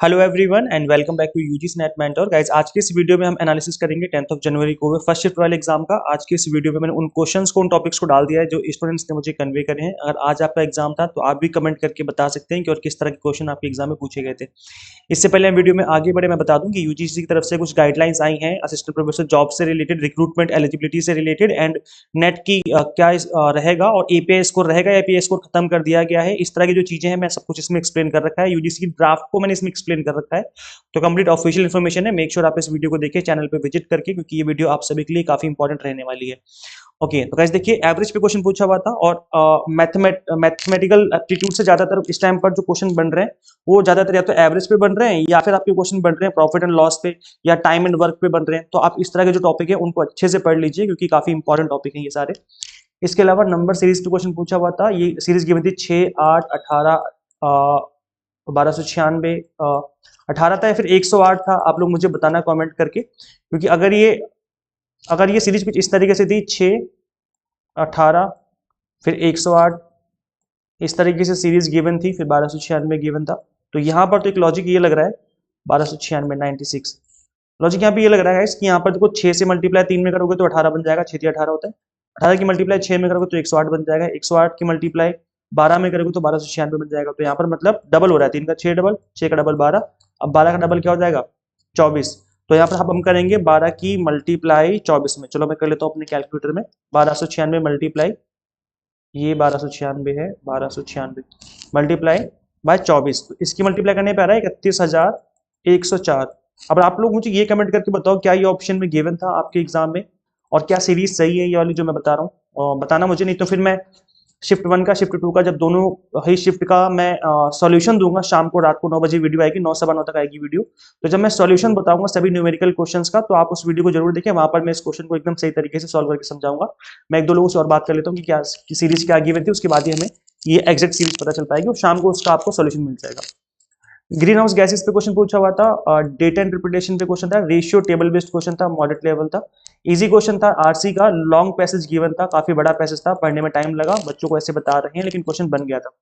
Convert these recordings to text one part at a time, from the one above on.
Hello everyone and welcome back to UGC NET mentor guys. आज के इस video में हम एनालिसिस करेंगे 10th जनवरी को हुए फर्स्ट शिफ्ट वाले एग्जाम का। आज के इस वीडियो में मैंने उन क्वेश्चंस को, उन टॉपिक्स को डाल दिया है जो स्टूडेंट्स ने मुझे कन्वे करे हैं। अगर आज आपका एग्जाम था तो आप भी कमेंट करके बता सकते हैं कि और किस तरह के क्वेश्चन आपके एग्जाम में पूछे गए थे। इससे पहले हम वीडियो में आगे बढ़े, मैं बता दूं कि यूजीसी की तरफ से कुछ गाइडलाइंस आई हैं असिस्टेंट प्रोफेसर जॉब से रिलेटेड, रिक्रूटमेंट एलिजिबिलिटी से रिलेटेड एंड नेट की क्या रहेगा और एपीआई स्कोर रहेगा या एपीआई स्कोर खत्म कर दिया गया है। इस तरह की जो चीजें हैं मैं सब कुछ इसमें एक्सप्लेन कर रखा है। यूजीसी की ड्राफ्ट को मैंने इसमें एक्सप्लेन कर रखा है, तो कंप्लीट ऑफिशियल इन्फॉर्मेशन है। मेक श्योर आप इस वीडियो को देखें चैनल पे विजिट करके, क्योंकि ये वीडियो आप सभी के लिए काफी इंपॉर्टेंट रहने वाली है। ओके तो गाइस देखिए, एवरेज पे क्वेश्चन पूछा हुआ था और मैथमेटिकल एप्टीट्यूड से ज्यादातर इस टाइम पर जो क्वेश्चन बन रहे हैं वो ज्यादातर या तो एवरेज पे बन रहे हैं या फिर आपके क्वेश्चन बन रहे हैं प्रॉफिट एंड लॉस पे या टाइम एंड वर्क पे बन रहे हैं। तो आप इस तरह के जो टॉपिक है उनको अच्छे से पढ़ लीजिए, क्योंकि काफी इंपॉर्टेंट टॉपिक है ये सारे। इसके अलावा नंबर सीरीज पे क्वेश्चन पूछा हुआ था। ये सीरीज गिवन थी 6, 8, 18, 1296, 18 था या फिर 108 था। आप लोग मुझे बताना कमेंट करके, क्योंकि अगर ये सीरीज कुछ इस तरीके से थी 6, 18 फिर 108, इस तरीके से सीरीज गिवन थी, फिर 1296 गिवन था, तो यहाँ पर तो एक लॉजिक ये लग रहा है 1296 96 लॉजिक यहाँ पे ये लग रहा है कि यहाँ पर देखो 6 से मल्टीप्लाई 3 में करोगे तो 18 बन जाएगा, 6 18 होता है। 18 की मल्टीप्लाई 6 में करोगे तो 108 बन जाएगा, 108 की मल्टीप्लाई 12 में करोगे तो 1296 बन जाएगा। तो यहाँ पर मतलब डबल हो रहा है, 3 का 6 डबल, 6 का डबल 12, अब 12 का डबल क्या हो जाएगा 24। तो यहाँ पर हम करेंगे 12 की मल्टीप्लाई 24 में। चलो मैं कर लेता हूँ अपने कैलकुलेटर में, 1296 मल्टीप्लाई, ये 1296 है, 1296 मल्टीप्लाई बाय 24, तो इसकी मल्टीप्लाई करने पे आ रहा है 31,104। अब आप लोग मुझे ये कमेंट करके बताओ क्या ये ऑप्शन में गिवन था आपके एग्जाम में, और क्या सीरीज सही है ये वाली जो मैं बता रहा हूँ, बताना मुझे। नहीं तो फिर मैं शिफ्ट 1 का शिफ्ट 2 का जब दोनों ही शिफ्ट का मैं सॉल्यूशन दूंगा, शाम को रात को 9 बजे वीडियो आएगी, 9 सवा 9 तक आएगी वीडियो। तो जब मैं सॉल्यूशन बताऊंगा सभी न्यूमेरिकल क्वेश्चंस का, तो आप उस वीडियो को जरूर देखें, वहां पर मैं इस क्वेश्चन को एकदम सही तरीके से सॉल्व करके समझाऊंगा। मैं एक दो लोगों से और बात कर लेता हूँ कि क्या सीरीज क्या गिवन थी, उसके बाद ही हमें ये एग्जैक्ट सीरीज पता चल पाएगी और शाम को उसका आपको सोल्यूशन मिल जाएगा। ग्रीन हाउस गैसेस पे क्वेश्चन पूछा हुआ था, डेटा इंटरप्रिटेशन पे क्वेश्चन था, रेशियो टेबल बेस्ड क्वेश्चन था, मॉडरेट लेवल था, इजी क्वेश्चन था, आरसी का लॉन्ग पैसेज गिवन था, काफी बड़ा पैसेज था, पढ़ने में टाइम लगा, बच्चों को ऐसे बता रहे हैं लेकिन क्वेश्चन बन गया था।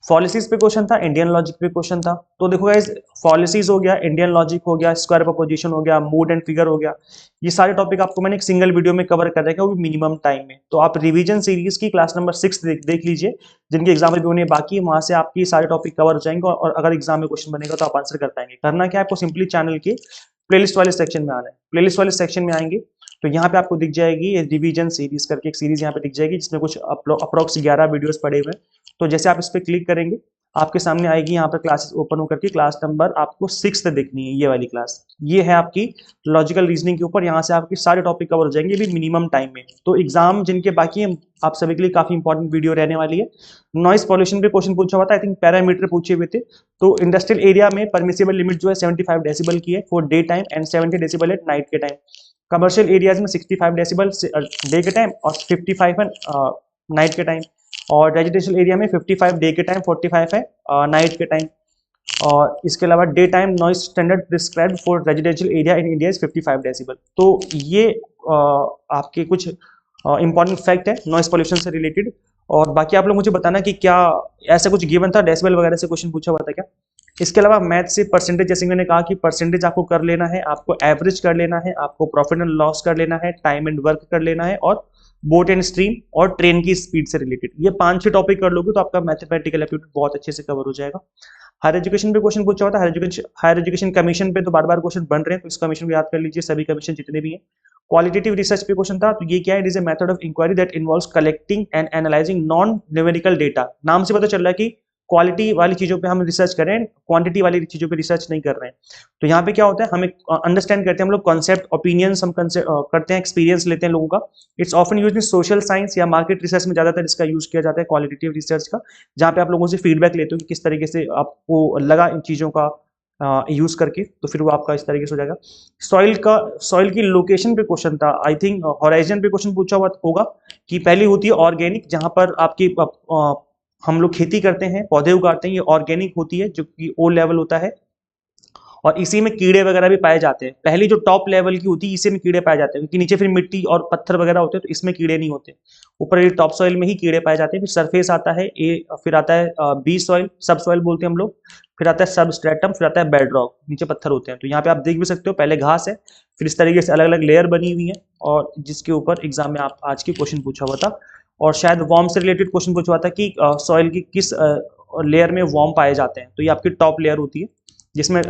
पॉलिसीज पे क्वेश्चन था, इंडियन लॉजिक पे क्वेश्चन था। तो देखो गाइस, पॉलिसीज हो गया, इंडियन लॉजिक हो गया, स्क्वायर प्रोपोजिशन हो गया, मूड एंड फिगर हो गया, ये सारे टॉपिक आपको मैंने एक सिंगल वीडियो में कवर कर रखा है, वो भी मिनिमम टाइम में। तो आप रिवीजन सीरीज की क्लास नंबर 6 देख लीजिए, जिनके एग्जाम में भी होने बाकी, वहां से आपकी सारे टॉपिक कवर हो जाएंगे और अगर एग्जाम में क्वेश्चन बनेगा तो आप आंसर कर पाएंगे। करना क्या है आपको, सिंपली चैनल के प्लेलिस्ट वाले सेक्शन में आना है। प्लेलिस्ट वाले सेक्शन में आएंगे तो यहाँ पे आपको दिख जाएगी रिवीजन सीरीज करके एक सीरीज यहाँ पे दिख जाएगी, जिसमें कुछ अप्रोक्स 11 वीडियोस पड़े हुए हैं। तो जैसे आप इस पर क्लिक करेंगे आपके सामने आएगी यहाँ पर क्लासेस ओपन होकर के, क्लास नंबर आपको 6 देखनी है, ये वाली क्लास। ये है आपकी लॉजिकल रीजनिंग के ऊपर, यहाँ से आपके सारे टॉपिक कवर हो जाएंगे भी मिनिमम टाइम में। तो एग्जाम जिनके बाकी है आप सभी के लिए काफी इंपॉर्टेंट वीडियो रहने वाली है। नॉइस पॉल्यूशन पे क्वेश्चन पूछा हुआ था, आई थिंक पैरामीटर पूछे हुए थे। तो इंडस्ट्रियल एरिया में परमिसिबल लिमिट जो है 75 डेसिबल की है for day time and 70 decibel at night के टाइम। कमर्शियल एरियाज में 65 डेसिबल डे के टाइम और 55 है नाइट के टाइम, और रेजिडेंशियल एरिया में 55 डे के टाइम, 45 है नाइट के टाइम। और इसके अलावा day time noise standard prescribed for residential area in India is 55 decibel. तो ये आपके कुछ इंपॉर्टेंट फैक्ट है नॉइज पॉल्यूशन से रिलेटेड। और बाकी आप लोग मुझे बताना कि क्या ऐसा कुछ गिवन था, डेसिबल वगैरह से क्वेश्चन पूछा हुआ था क्या। इसके अलावा मैथ से परसेंटेज, जैसे मैंने कहा कि परसेंटेज आपको कर लेना है, आपको एवरेज कर लेना है, आपको प्रॉफिट एंड लॉस कर लेना है, टाइम एंड वर्क कर लेना है, और बोट एंड स्ट्रीम और ट्रेन की स्पीड से रिलेटेड। ये 5-6 टॉपिक कर लोगे तो आपका मैथमेटिकल एप्टीट्यूड बहुत अच्छे से कवर हो जाएगा। हायर एजुकेशन पे क्वेश्चन पूछा हुआ था, हायर एजुकेशन कमीशन पे तो बार बार क्वेश्चन बन रहे हैं, तो इस कमीशन को याद कर लीजिए, सभी कमीशन जितने भी हैं। क्वालिटेटिव रिसर्च पे क्वांटिटेटिव क्वेश्चन था, तो ये क्या है, it is a method of inquiry that involves collecting and analysing non numerical data. नाम से पता चल रहा है कि क्वालिटी वाली चीजों पे हम रिसर्च कर रहे हैं, क्वांटिटी वाली चीजों पे रिसर्च नहीं कर रहे हैं। तो यहाँ पे क्या होता है, हमें अंडरस्टैंड करते हैं हम लोग कॉन्सेप्ट, ओपिनियंस हम करते हैं, एक्सपीरियंस लेते हैं लोगों का। It's often use in social science या मार्केट रिसर्च में ज्यादातर इसका यूज किया जाता है, क्वालिटेटिव रिसर्च का, जहाँ पे आप लोगों से फीडबैक लेते हो कि किस तरीके से आपको लगा इन चीजों का यूज करके, तो फिर वो आपका इस तरीके से हो जाएगा। सॉइल की लोकेशन पे क्वेश्चन था, आई थिंक हॉराइजन पे क्वेश्चन पूछा हुआ होगा कि पहली होती है ऑर्गेनिक, जहां पर आपकी हम लोग खेती करते हैं, पौधे उगाते हैं, ये ऑर्गेनिक होती है जो कि ओ लेवल होता है। और इसी में कीड़े वगैरह भी पाए जाते हैं। पहली जो टॉप लेवल की होती है इसी में कीड़े पाए जाते हैं, क्योंकि नीचे फिर मिट्टी और पत्थर वगैरह होते हैं तो इसमें कीड़े नहीं होते। ऊपर ये टॉप सॉइल में ही कीड़े पाए जाते हैं। फिर सरफेस आता है ए, फिर आता है बी सॉइल, सब सॉइल बोलते हैं हम लोग। फिर आता है सब स्ट्रेटम, फिर आता है बेड रॉक, नीचे पत्थर होते हैं। तो यहाँ पे आप देख भी सकते हो, पहले घास है, फिर इस तरीके से अलग अलग लेयर बनी हुई है, और जिसके ऊपर एग्जाम में आप आज की क्वेश्चन पूछा हुआ था। और शायद वॉर्म से रिलेटेड क्वेश्चन पूछा हुआ था कि सॉइल की किस लेयर में वॉर्म पाए जाते हैं। तो ये आपकी टॉप लेयर होती है जिसमें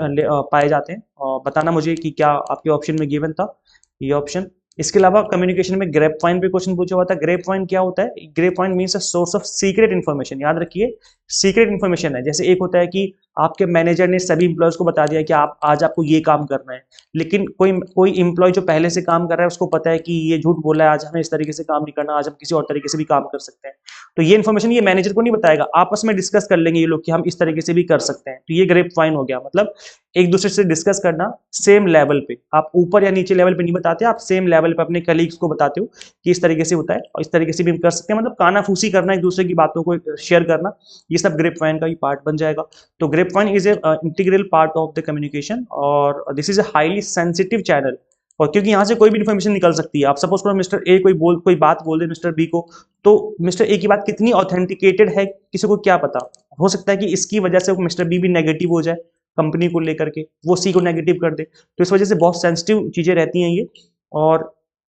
पाए जाते हैं। बताना मुझे कि क्या आपके ऑप्शन में गिवन था ये ऑप्शन। इसके अलावा कम्युनिकेशन में ग्रेप वाइन पे क्वेश्चन पूछा हुआ था। ग्रेप वाइन क्या होता है? Grapevine means a source of secret information. याद रखिए, सीक्रेट इन्फॉर्मेशन है। जैसे एक होता है कि आपके मैनेजर ने सभी इंप्लॉयज को बता दिया कि आप आज आपको ये काम करना है, लेकिन कोई कोई इंप्लॉय जो पहले से काम कर रहा है उसको पता है कि ये झूठ बोला है, आज हमें इस तरीके से काम नहीं करना, आज हम किसी और तरीके से भी काम कर सकते हैं। तो ये इन्फॉर्मेशन ये मैनेजर को नहीं बताएगा, आपस में डिस्कस कर लेंगे ये लोग कि हम इस तरीके से भी कर सकते हैं। तो ये ग्रेप वाइन हो गया, मतलब एक दूसरे से डिस्कस करना सेम लेवल पे। आप ऊपर या नीचे लेवल पे नहीं बताते, आप सेम लेवल पे अपने कलीग्स को बताते हो कि इस तरीके से होता है और इस तरीके से भी हम कर सकते हैं। मतलब कानाफूसी करना, एक दूसरे की बातों को शेयर करना, ये सब ग्रेप वाइन का ही पार्ट बन जाएगा। तो grapevine is a integral part of the communication, और this is a highly sensitive channel. और क्योंकि यहाँ से कोई भी इन्फॉर्मेशन निकल सकती है। आप सपोज करो मिस्टर ए कोई बात बोल दे मिस्टर बी को, तो मिस्टर ए की बात कितनी ऑथेंटिकेटेड है किसी को क्या पता। हो सकता है कि इसकी वजह से मिस्टर बी भी नेगेटिव हो जाए कंपनी को लेकर के, वो सी को नेगेटिव कर दे। तो इस वजह से बहुत सेंसिटिव चीजें रहती हैं ये। और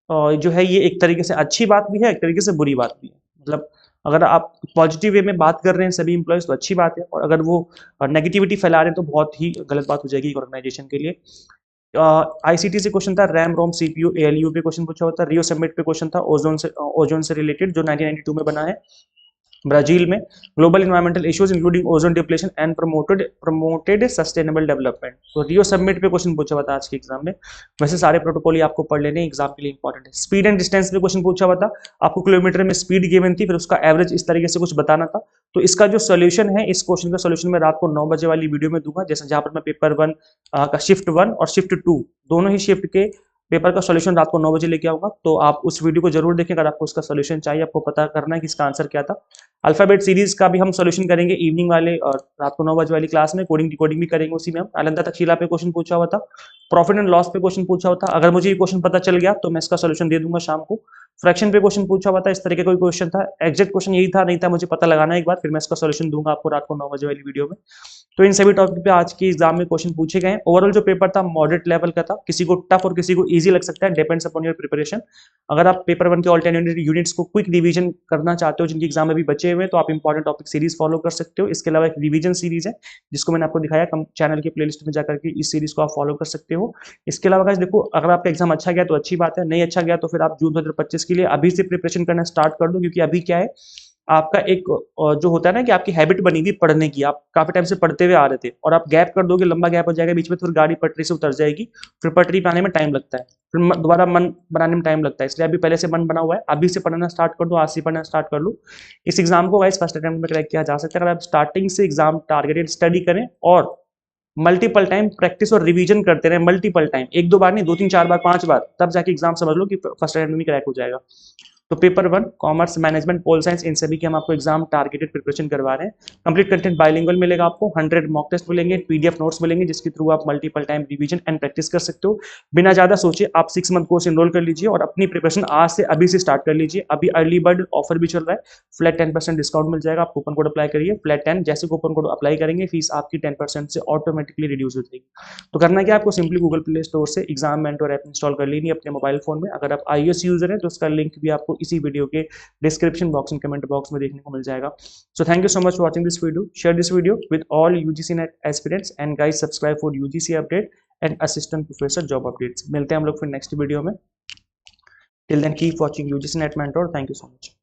जो है ये एक तरीके से अच्छी बात भी है, एक तरीके से बुरी बात भी है। मतलब अगर आप पॉजिटिव वे में बात कर रहे हैं सभी इंप्लॉयज तो अच्छी बात है, और अगर वो नेगेटिविटी फैला रहे हैं तो बहुत ही गलत बात हो जाएगी ऑर्गेनाइजेशन के लिए। आईसीटी से क्वेश्चन था, रैम रोम सीपीयू एएलयू पे क्वेश्चन पूछा हुआ था। रियो समिट पे क्वेश्चन था ओजोन से रिलेटेड, जो 1992 में बना है ब्राजील में। Global environmental issues including ozone depletion and promoted sustainable development. तो रियो समिट पे क्वेश्चन पूछा हुआ था आज के एग्जाम में। वैसे सारे प्रोटोकॉल ही आपको पढ़ लेने एग्जाम के लिए इंपॉर्टेंट है। स्पीड एंड डिस्टेंस पे क्वेश्चन पूछा हुआ था, आपको किलोमीटर में स्पीड गिवन थी, फिर उसका एवरेज इस तरीके से कुछ बताना था। तो इसका जो सोल्यूशन है, इस क्वेश्चन का सोल्यूशन मैं रात को 9 बजे वाली वीडियो में दूंगा, जैसे जहां पर मैं पेपर 1 का शिफ्ट 1 और शिफ्ट 2 दोनों ही शिफ्ट के पेपर का सॉल्यूशन रात को 9 बजे लेके आऊंगा। तो आप उस वीडियो को जरूर देखें अगर आपको उसका सॉल्यूशन चाहिए, आपको पता करना है कि इसका आंसर क्या था। अल्फाबेट सीरीज का भी हम सॉल्यूशन करेंगे इवनिंग वाले और रात को 9 बजे वाली क्लास में। कोडिंग डिकोडिंग भी करेंगे उसी में हम। नालंदा तक्षशिला पे क्वेश्चन पूछा हुआ था। प्रॉफिट एंड लॉस पे क्वेश्चन पूछा हुआ था। अगर मुझे ये क्वेश्चन पता चल गया तो मैं इसका सॉल्यूशन दे दूंगा शाम को। फ्रैक्शन पे क्वेश्चन पूछा हुआ था, इस तरीके का कोई क्वेश्चन था। एग्जैक्ट क्वेश्चन यही था नहीं था मुझे पता लगाना एक बार, फिर मैं इसका सॉल्यूशन दूंगा आपको रात को 9 बजे वाली वीडियो में। तो इन सभी टॉपिक पे आज के एग्जाम में क्वेश्चन पूछे गए हैं। ओवरऑल जो पेपर था मॉडरेट लेवल का था, किसी को टफ और किसी को इजी लग सकता है, डिपेंड्स अपॉन योर प्रिपरेशन। अगर आप पेपर 1 के ऑल्टरनेटिव यूनिट्स को क्विक रिवीजन करना चाहते हो, जिनकी एग्जाम अभी बचे हुए हैं, तो आप इंपॉर्टेंट टॉपिक सीरीज फॉलो कर सकते हो। इसके अलावा एक रिवीजन सीरीज है जिसको मैंने आपको दिखाया, चैनल के प्लेलिस्ट में जाकर के इस सीरीज को आप फॉलो कर सकते हो। इसके अलावा गाइस देखो, अगर आपका एग्जाम अच्छा गया तो अच्छी बात है, नहीं अच्छा गया तो फिर आप जून 2025 के लिए अभी से प्रिपरेशन करना स्टार्ट कर दो। क्योंकि अभी क्या है, आपका एक जो होता है ना कि आपकी हैबिट बनी हुई पढ़ने की, आप काफी टाइम से पढ़ते हुए आ रहे थे, और आप गैप कर दोगे, लंबा गैप हो जाएगा बीच में, तो फिर गाड़ी पटरी से उतर जाएगी, फिर पटरी पे आने में टाइम लगता है, फिर दोबारा मन बनाने में टाइम लगता है। इसलिए अभी पहले से मन बना हुआ है, अभी से पढ़ना स्टार्ट कर दो, आज से पढ़ना स्टार्ट कर लो। इस एग्जाम को वाइस फर्स्ट अटेम्प्ट में क्रैक किया जा सकता है अगर आप स्टार्टिंग से एग्जाम टारगेटेड स्टडी करें और मल्टीपल टाइम प्रैक्टिस और रिवीजन करते रहे। मल्टीपल टाइम, 1-2 बार नहीं, 2-3 4 बार 5 बार, तब जाके एग्जाम समझ लो कि फर्स्ट अटेम्प्ट में क्रैक हो जाएगा। तो paper 1 commerce, management, pol science, इन सभी की हम आपको एग्जाम टारगेटेड प्रिपरेशन करवा रहे हैं। कंप्लीट कंटेंट बाइलिंगुअल मिलेगा आपको, 100 मॉक टेस्ट मिलेंगे, पीडीएफ नोट्स मिलेंगे, जिसके थ्रू आप multiple time revision and practice कर सकते हो। बिना ज्यादा सोचे आप 6 मंथ कोर्स एनरोल कर लीजिए और अपनी प्रिपरेशन आज से अभी से स्टार्ट कर लीजिए। अभी अर्ली बर्ड ऑफर भी चल रहा है, फ्लैट 10% डिस्काउंट मिल जाएगा। आप कूपन कोड अप्लाई करिए, फ्लैट 10, जैसे कूपन कोड अप्लाई करेंगे फीस आपकी 10% से ऑटोमेटिकली रिड्यूस हो जाएगी। तो करना क्या, आपको सिंपली गूगल प्ले स्टोर से एग्जाम मेंटर ऐप इंस्टॉल कर लेनी है अपने मोबाइल फोन में। अगर आप iOS यूजर हैं तो उसका लिंक भी आपको इसी वीडियो के description box and comment box में देखने को मिल जाएगा। So thank you so much for watching this video. Share this video with all UGC NET aspirants and guys subscribe for UGC update and assistant professor job updates. मिलते हैं हम लोग फिर नेक्स्ट वीडियो में। Till then keep watching UGC NET mentor. Thank you so much.